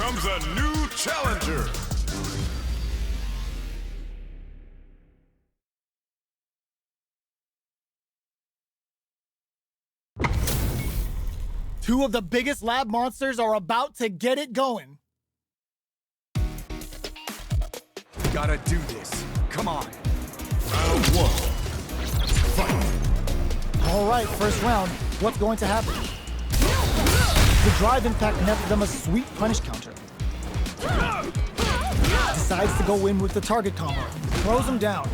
comes a new challenger. Two of the biggest lab monsters are about to get it going. Gotta do this. Come on. Round one. Fight. All right, first round. What's going to happen? The drive impact netted them a sweet punish counter. Decides to go in with the target combo. Throws him down.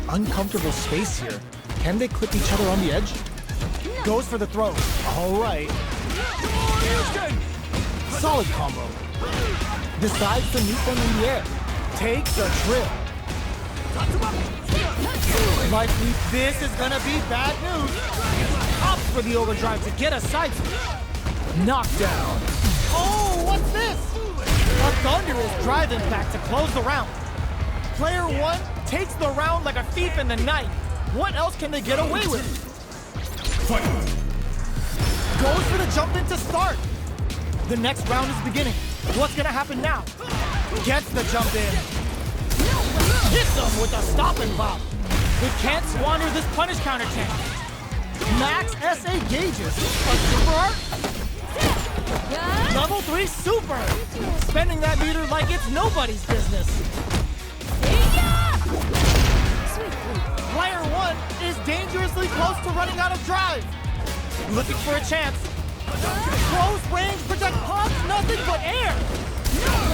Uncomfortable space here. Can they clip each other on the edge? Goes for the throw. All right. Solid combo. Decides to meet them in the air. Takes a trip. Likely, this is gonna be bad news. Opts for the overdrive to get a side switch. Knockdown. Oh, what's this? A thunderous drive impact to close the round. Player one takes the round like a thief in the night. What else can they get away with? Fight. Goes for the jump in to start. The next round is beginning. What's gonna happen now? Gets the jump in. Hits him with a stop and bop. They can't squander this punish counter chance. Max SA gauges. A super art? Level 3 super. Spending that meter like it's nobody's business. Player one is dangerously close to running out of drive. Looking for a chance. Close range project pops nothing but air.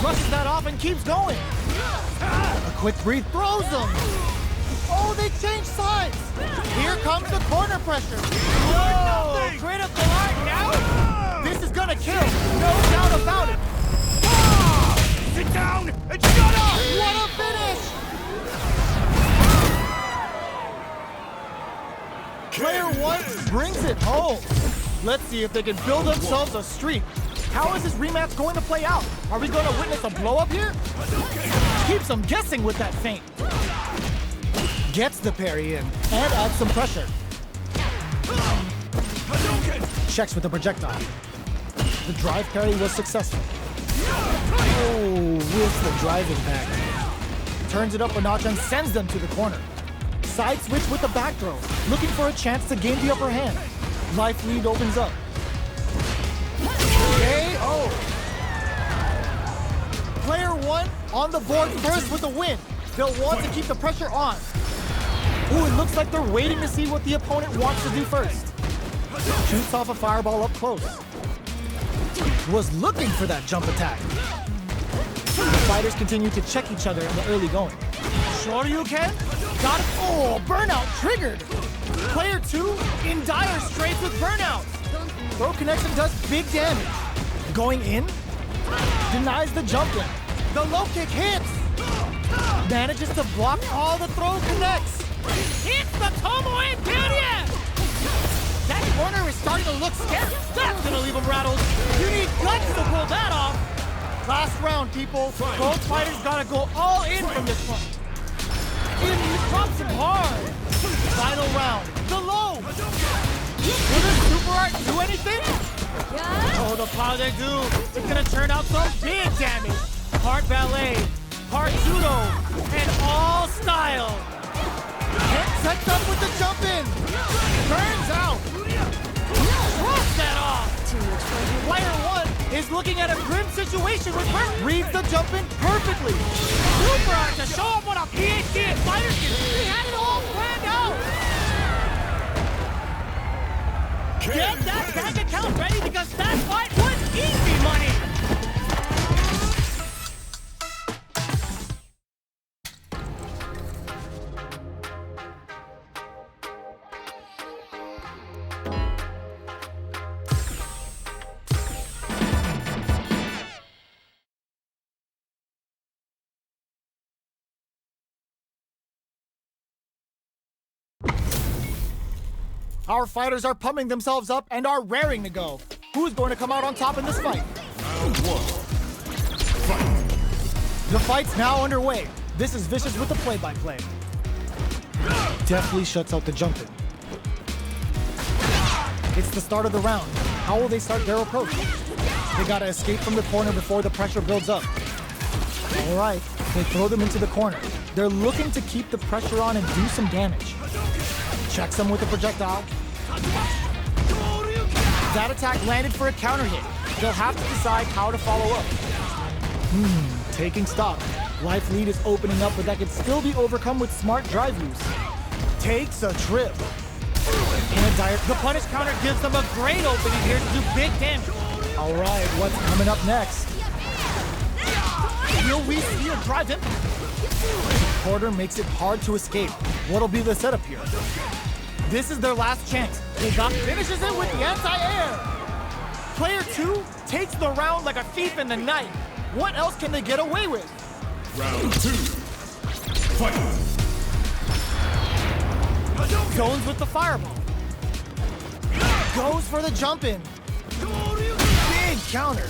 Brushes that off and keeps going. A quick breathe throws them. Oh, they change sides. Here comes the corner pressure. Whoa, critical art now? This is gonna kill, no doubt about it. Sit down and shut up! What a finish! Player one brings it home. Let's see if they can build themselves a streak. How is this rematch going to play out? Are we going to witness a blow-up here? Keeps them guessing with that feint. Gets the parry in and adds some pressure. Checks with the projectile. The drive parry was successful. Oh, with the drive impact. Turns it up a notch and sends them to the corner. Side switch with the back throw, looking for a chance to gain the upper hand. Life lead opens up. KO! Player one on the board first with a win. They'll want to keep the pressure on. Ooh, it looks like they're waiting to see what the opponent wants to do first. Shoots off a fireball up close. Was looking for that jump attack. The fighters continue to check each other in the early going. Sure you can? Got it. Oh, burnout triggered. Player two in dire straits with burnout. Throw connection does big damage. Going in, denies the jump in. The low kick hits. Manages to block all the throw connects. Hits the Tomoe peleas. That corner is starting to look scary. That's gonna leave him rattled. You need guts to pull that off. Last round, people. Both fighters gotta go all in from this one. He drops him hard. Final round. The low. Will this super art do anything? Oh, the power they do. It's gonna turn out some big damage. Part ballet, part judo, and all style. Head sets up with the jump in. Turns out. Drops that off. Player one is looking at a grim situation with her. Reads the jump in perfectly. Super art to show him what a PhD in fighters can do. He had it all planned out. Get that bank account ready because that fight was easy money. Our fighters are pumping themselves up and are raring to go. Who's going to come out on top in this fight? Round one. Fight. The fight's now underway. This is Vicious with the play-by-play. Deftly shuts out the jump in. It's the start of the round. How will they start their approach? They gotta escape from the corner before the pressure builds up. All right, they throw them into the corner. They're looking to keep the pressure on and do some damage. Checks them with a projectile. That attack landed for a counter hit. They'll have to decide how to follow up. Taking stock. Life lead is opening up, but that can still be overcome with smart drive use. Takes a trip. The punish counter gives them a great opening here to do big damage. All right, what's coming up next? Will we see a drive in? Porter makes it hard to escape. What'll be the setup here? This is their last chance. Finishes it with the anti-air. Player 2 takes the round like a thief in the night. What else can they get away with? Round 2. Fight. Zones with the fireball. Goes for the jump in. Big counter.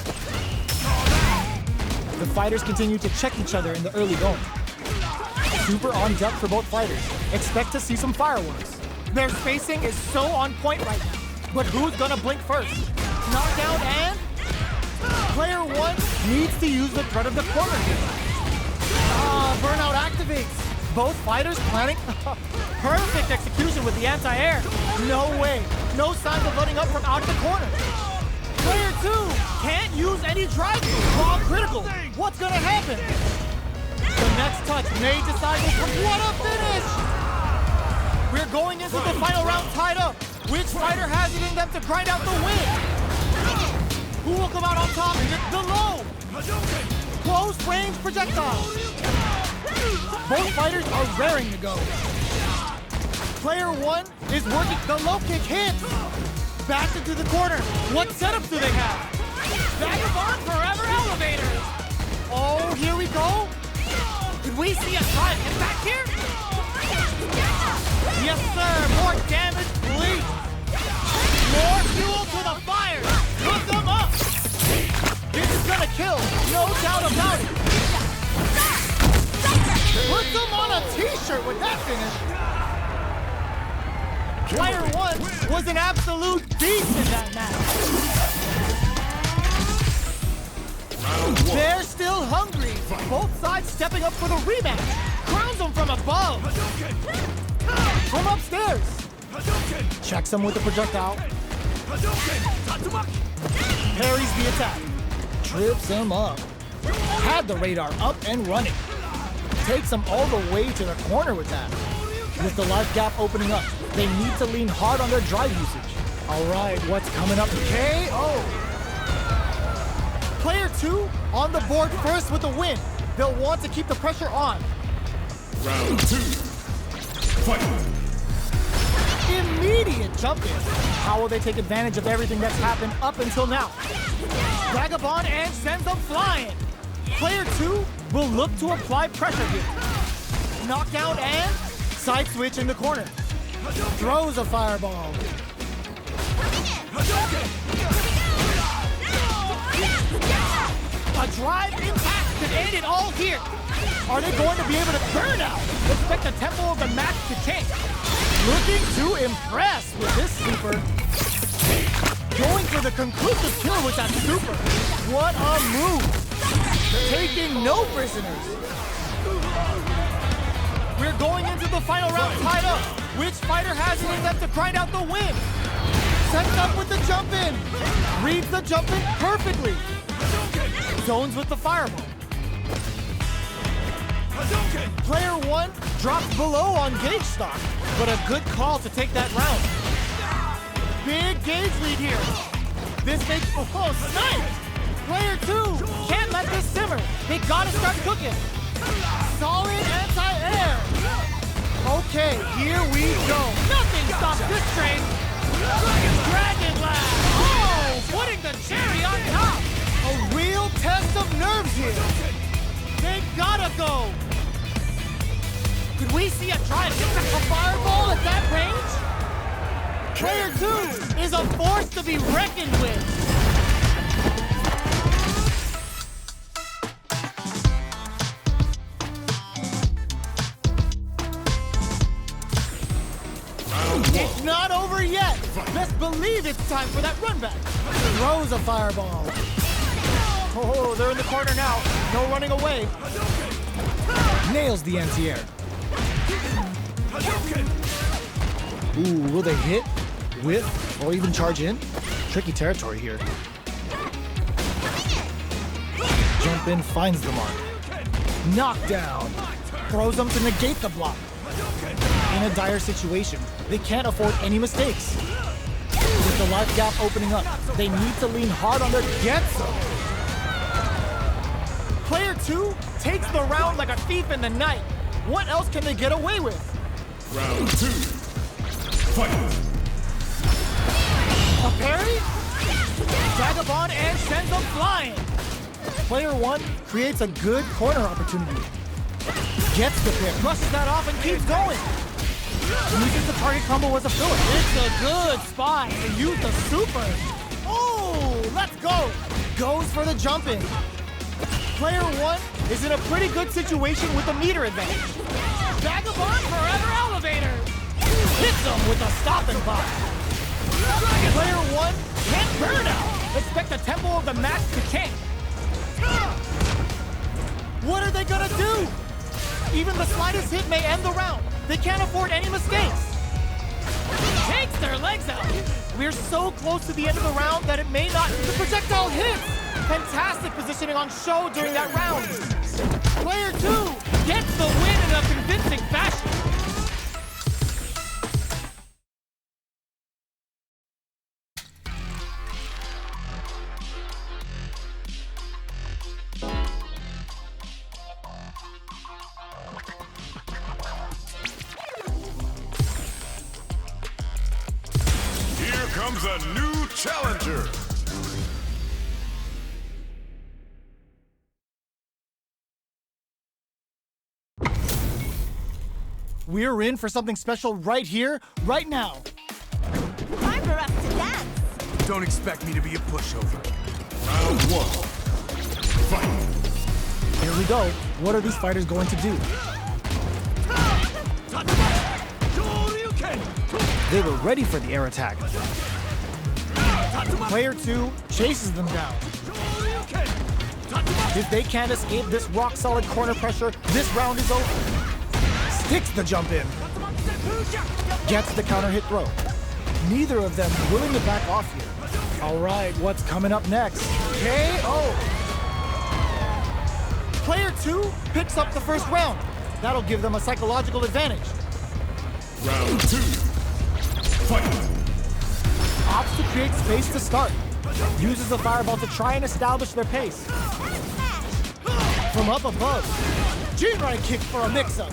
The fighters continue to check each other in the early going. Super on deck for both fighters. Expect to see some fireworks. Their spacing is so on point right now. But who's gonna blink first? Knockdown and... Player 1 needs to use the threat of the corner here. Burnout activates. Both fighters planning perfect execution with the anti-air. No way. No signs of letting up from out of the corner. Player 2 can't use any drive. Raw critical. What's gonna happen? The next touch may decide this. What a finish! We're going into the final round tied up. Which fighter has it in them to grind out the win? Who will come out on top? The low. Close range projectile. Both fighters are raring to go. Player 1 is working. The low kick hits. Back into the corner. What setups do they have? Vagabond Forever Elevators. Oh, here we go. Could we see a drive hit back here? Yes, sir. More damage, please. More fuel to the fire. Hook them up. This is gonna kill. No doubt about it. Put them on a t-shirt with that finish. Player 1 was an absolute beast in that match. They're still hungry. Both sides stepping up for the rematch. Crowns them from above. From upstairs. Checks them with the projectile. Parries the attack. Trips him up. Had the radar up and running. Takes them all the way to the corner with that. With the life gap opening up, they need to lean hard on their drive usage. All right, what's coming up? KO! Player 2 on the board first with the win. They'll want to keep the pressure on. Round 2. Fight. Immediate jump in. How will they take advantage of everything that's happened up until now? Vagabond and sends them flying. Player 2 will look to apply pressure here. Knockdown and side switch in the corner. Throws a fireball. A drive impact could end it all here. Are they going to be able to burn out? Expect the tempo of the match to change. Looking to impress with this super. Going for the conclusive kill with that super. What a move. Taking no prisoners. We're going into the final round tied up. Which fighter has it in them to grind out the win? Sets up with the jump in. Reads the jump in perfectly. Zones with the fireball. Player 1 drops below on gauge stock, but a good call to take that round. Big gauge lead here. This makes nice. Player 2 can't let this simmer. They gotta start cooking. Solid anti-air. Okay, here we go. Nothing stops this train. Dragon Blast. Oh, putting the cherry on top. A real test of nerves here. They gotta go. Could we see a drive hit a fireball at that range? Player 2 is a force to be reckoned with. It's not over yet. Let's believe it's time for that run back. Throws a fireball. Oh, they're in the corner now. No running away. Nails the anti-air. Ooh, will they hit, whiff, or even charge in? Tricky territory here. Jump in finds the mark. Knockdown. Throws them to negate the block. In a dire situation, they can't afford any mistakes. With the life gap opening up, they need to lean hard on their get-some. Player 2 takes the round like a thief in the night. What else can they get away with? Round 2. Fight. A parry? Vagabond and sends them flying. Player 1 creates a good corner opportunity. Gets the pick, brushes that off and keeps going. Uses the target combo as a filler. It's a good spot to use the super. Oh, let's go. Goes for the jump in. Player 1 is in a pretty good situation with the meter advantage. Vagabond forever elevator. Hits him with a stopping block. Player 1 can't burn out. Expect the tempo of the match to tank. What are they gonna do? Even the slightest hit may end the round. They can't afford any mistakes. Takes their legs out. We're so close to the end of the round that it may not. The projectile hits. Fantastic positioning on show during that round. Player 2 gets the win in a convincing fashion. Here comes a new challenger. We're in for something special right here, right now. Time for us to dance. Don't expect me to be a pushover. Round 1. Fight. Here we go. What are these fighters going to do? They were ready for the air attack. Player 2 chases them down. If they can't escape this rock-solid corner pressure, this round is over. Sticks the jump in. Gets the counter hit throw. Neither of them willing to back off here. All right, what's coming up next? KO. Player 2 picks up the first round. That'll give them a psychological advantage. Round 2. Fight. Opts to create space to start. Uses the fireball to try and establish their pace. From up above, G-right kick for a mix-up.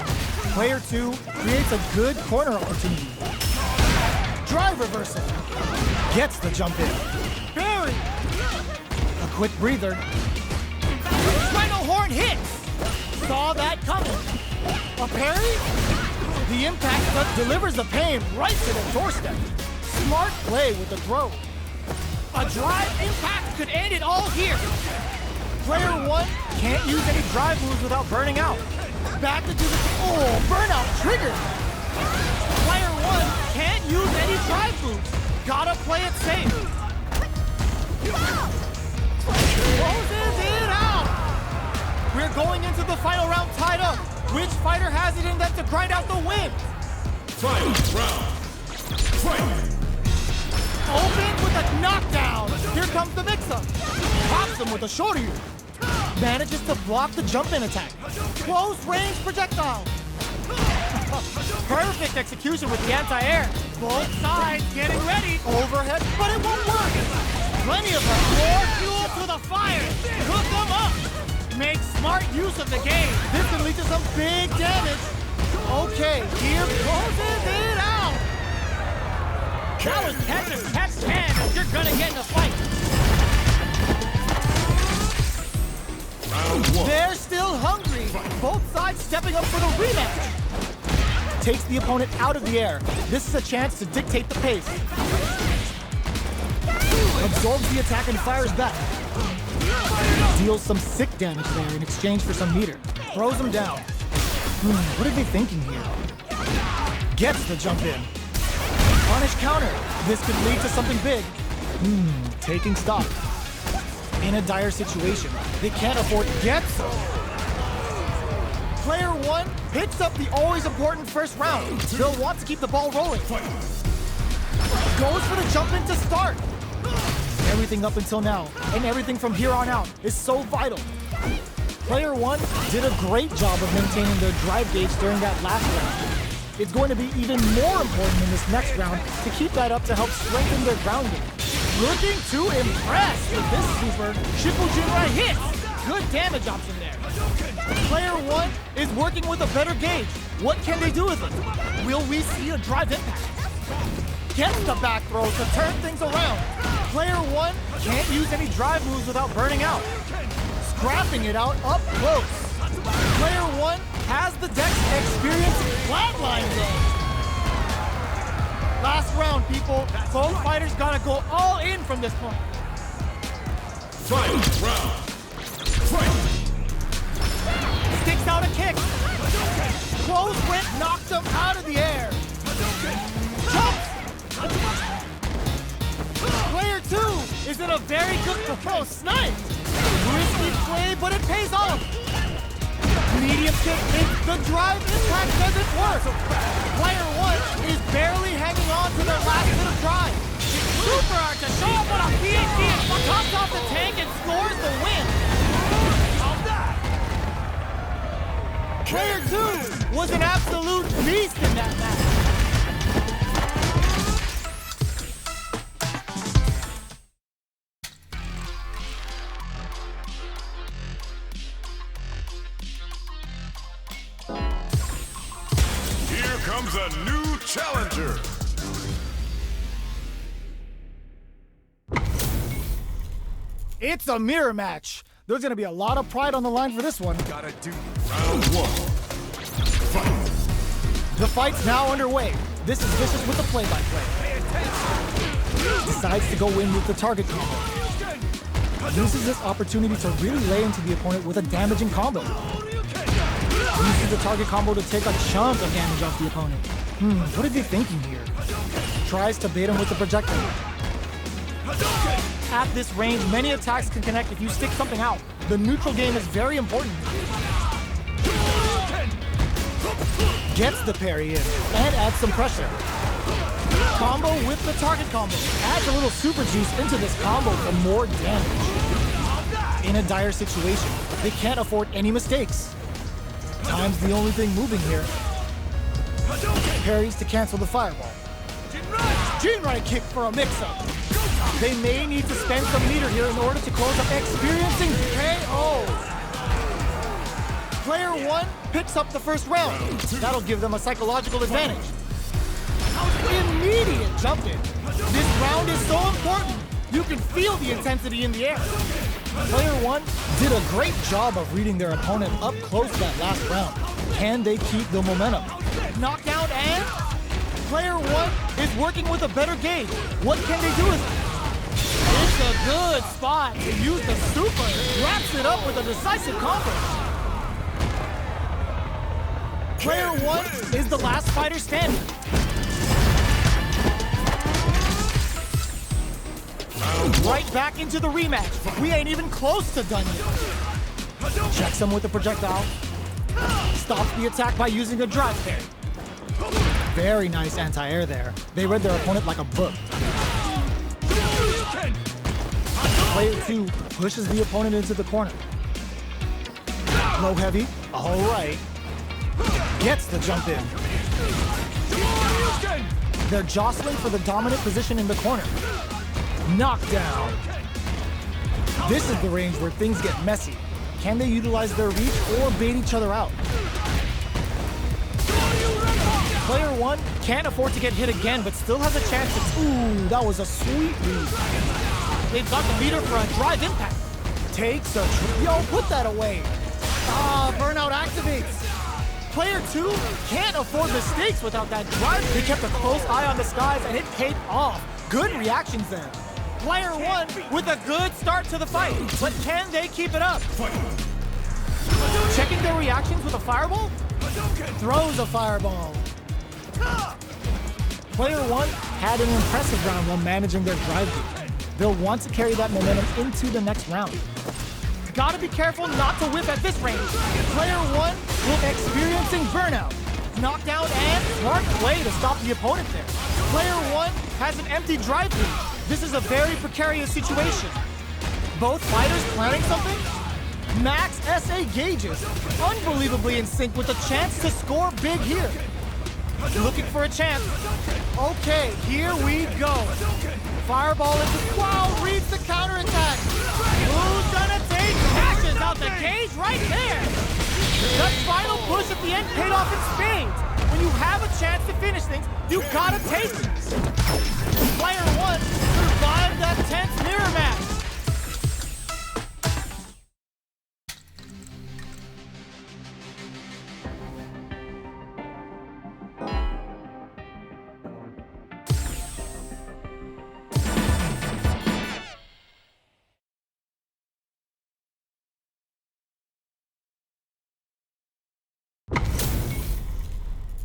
Player 2 creates a good corner opportunity. Drive reversal. Gets the jump in. Barry. A quick breather. Rhino horn hits. Saw that coming. A parry? The impact delivers the pain right to the doorstep. Smart play with the throw. A drive impact could end it all here. Player 1 can't use any drive moves without burning out. Back to do the... Oh, burnout triggered. Player 1 can't use any drive moves. Gotta play it safe. Closes it out. We're going into the final round tied up. Which fighter has it in them to grind out the win? Final round. Fight. Open with a knockdown. Here comes the mix-up. Pops him with a shorty. Manages to block the jump-in attack. Close-range projectile. Perfect execution with the anti-air. Both sides getting ready. Overhead, but it won't work. Plenty of them. More fuel to the fire. Cook them up. Make smart use of the game. This can lead to some big damage. Okay, here closes it out. That was catch as catch can if you're gonna get in a fight. Round 1. They're still hungry. Both sides stepping up for the rematch. Takes the opponent out of the air. This is a chance to dictate the pace. Absorbs the attack and fires back. Deals some sick damage there in exchange for some meter. Throws him down. What are they thinking here? Gets the jump in. Punish counter. This could lead to something big. Taking stock. In a dire situation, they can't afford gets them. Player one picks up the always important first round. They'll want to keep the ball rolling. Goes for the jump in to start. Everything up until now, and everything from here on out, is so vital. Player one did a great job of maintaining their drive gauge during that last round. It's going to be even more important in this next round to keep that up to help strengthen their ground game. Looking to impress with this super. Shippujinrai hits. Good damage option there. Player one is working with a better gauge. What can they do with it? Will we see a drive impact? Gets the back throw to turn things around. Player one can't use any drive moves without burning out. Scrapping it out up close. Player one has the dex experience flatline zone. Last round, people. Both fighters gotta go all in from this point. Fight round. Fight. Sticks out a kick. Close grip knocked him out of the air. Jumps. Player two is in a very good throw. Sniped. Risky play, but it pays off. Medium kick hits. The drive impact doesn't work. Player one is barely hanging on to their last bit of drive. Super hard to show up on a PhD and comes off the tank and scores the win. Player two was an absolute beast in that match. Here comes a new challenger. It's a mirror match. There's gonna be a lot of pride on the line for this one. Gotta do round one. Fight. The fight's now underway. This is Vicious with the play-by-play. Decides to go in with the target combo. Uses this opportunity to really lay into the opponent with a damaging combo. Uses the target combo to take a chunk of damage off the opponent. What are they thinking here? Tries to bait him with the projectile. At this range, many attacks can connect if you stick something out. The neutral game is very important. Gets the parry in and adds some pressure. Combo with the target combo. Adds a little super juice into this combo for more damage. In a dire situation, they can't afford any mistakes. Time's the only thing moving here. Parries to cancel the fireball. Jinrai kick for a mix-up. They may need to spend some meter here in order to close up experiencing KO. Player one picks up the first round. That'll give them a psychological advantage. Immediate jump in. This round is so important. You can feel the intensity in the air. Player one did a great job of reading their opponent up close that last round. Can they keep the momentum? Knockdown and player one is working with a better gauge. What can they do with it? It's a good spot to use the super. Wraps it up with a decisive combo. Player one is the last fighter standing. Right back into the rematch. We ain't even close to done yet. Checks him with the projectile. Stops the attack by using a drive parry. Very nice anti-air there. They read their opponent like a book. Player two pushes the opponent into the corner. Low heavy. All right. Gets the jump in. They're jostling for the dominant position in the corner. Knockdown. This is the range where things get messy. Can they utilize their reach or bait each other out? Player one can't afford to get hit again, but still has a chance to... Ooh, that was a sweet read. They've got the meter for a drive impact. Takes a... Yo, put that away. Burnout activates. Player two can't afford mistakes without that drive. They kept a close eye on the skies and it paid off. Good reactions there. Player one with a good start to the fight, but can they keep it up? Checking their reactions with a fireball? Throws a fireball. Player one had an impressive round while managing their drive gauge. They'll want to carry that momentum into the next round. Gotta be careful not to whip at this range. Player 1 will experiencing burnout. Knockdown and smart play to stop the opponent there. Player 1 has an empty drive gauge. This is a very precarious situation. Both fighters planning something? Max SA gauges, unbelievably in sync with a chance to score big here. Looking for a chance. Okay, here we go. Fireball into, wow, reads the counterattack. Who's gonna take dashes out the gauge right there? That final push at the end paid off in spades. When you have a chance to finish things, you gotta take it. Player 1 survived that tense mirror match.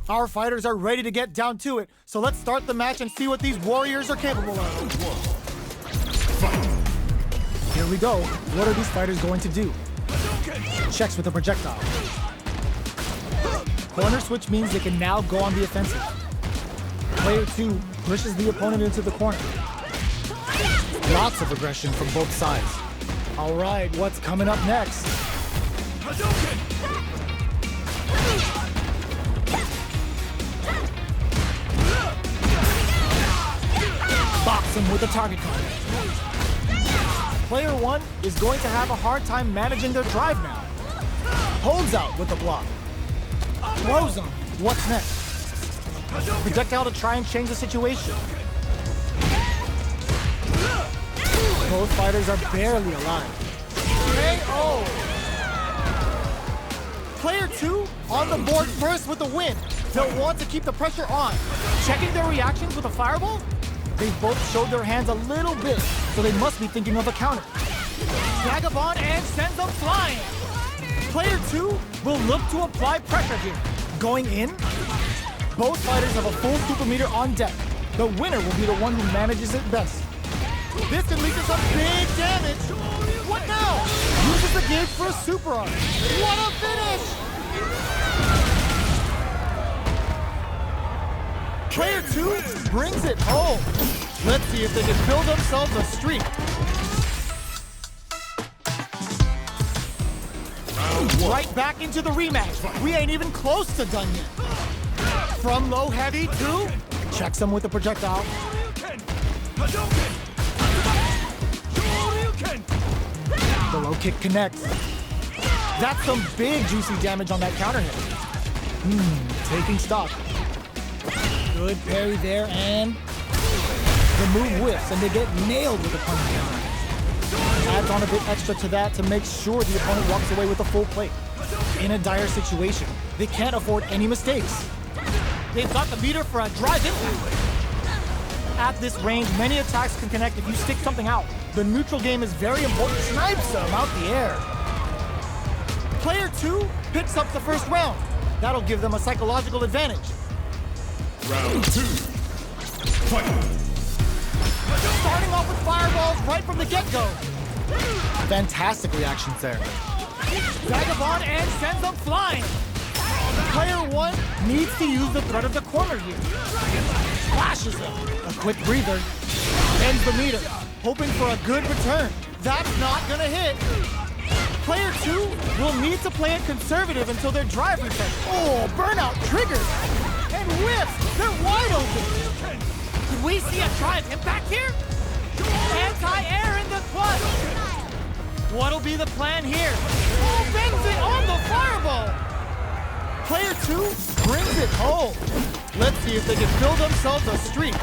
Our fighters are ready to get down to it, so let's start the match and see what these warriors are capable of. Here we go. What are these fighters going to do? Checks with a projectile. Corner switch means they can now go on the offensive. Player 2 pushes the opponent into the corner. Lots of aggression from both sides. All right, what's coming up next? Box him with a target card. Player 1 is going to have a hard time managing their drive now. Holds out with the block. Throws him. What's next? Projectile to try and change the situation. Both fighters are barely alive. KO! Player 2 on the board first with the win. They'll want to keep the pressure on. Checking their reactions with a fireball? They've both showed their hands a little bit, so they must be thinking of a counter. Vagabond and sends them flying. Player 2 will look to apply pressure here. Going in? Both fighters have a full super meter on deck. The winner will be the one who manages it best. This can lead to some big damage. What now? Uses the gauge for a super arm. What a finish! Player 2 brings it home. Let's see if they can build themselves a streak. Right back into the rematch. We ain't even close to done yet. From low heavy to Checks him with a projectile. The low kick connects. that's some big juicy damage on that counter hit. Taking stock. Good parry there, and the move whiffs, and they get nailed with the punch counter. Adds on a bit extra to that to make sure the opponent walks away with a full plate. In a dire situation, they can't afford any mistakes. They've got the meter for a drive impact. At this range, many attacks can connect if you stick something out. The neutral game is very important. Snipes them out the air. Player 2 picks up the first round. That'll give them a psychological advantage. Round 2. Fight. Starting off with fireballs right from the get-go. Fantastic reactions there. Vagabond and sends them flying. Player 1 needs to use the threat of the corner here. Flashes him. A quick breather. Ends the meter, hoping for a good return. That's not gonna hit. Player 2 will need to play it conservative until their drive resets. Oh, burnout triggered. And whiffs, they're wide open. Could we see a drive impact here? Anti-air in the clutch. What'll be the plan here? Oh, bends it on the fireball. Player 2 brings it home. Let's see if they can build themselves a streak.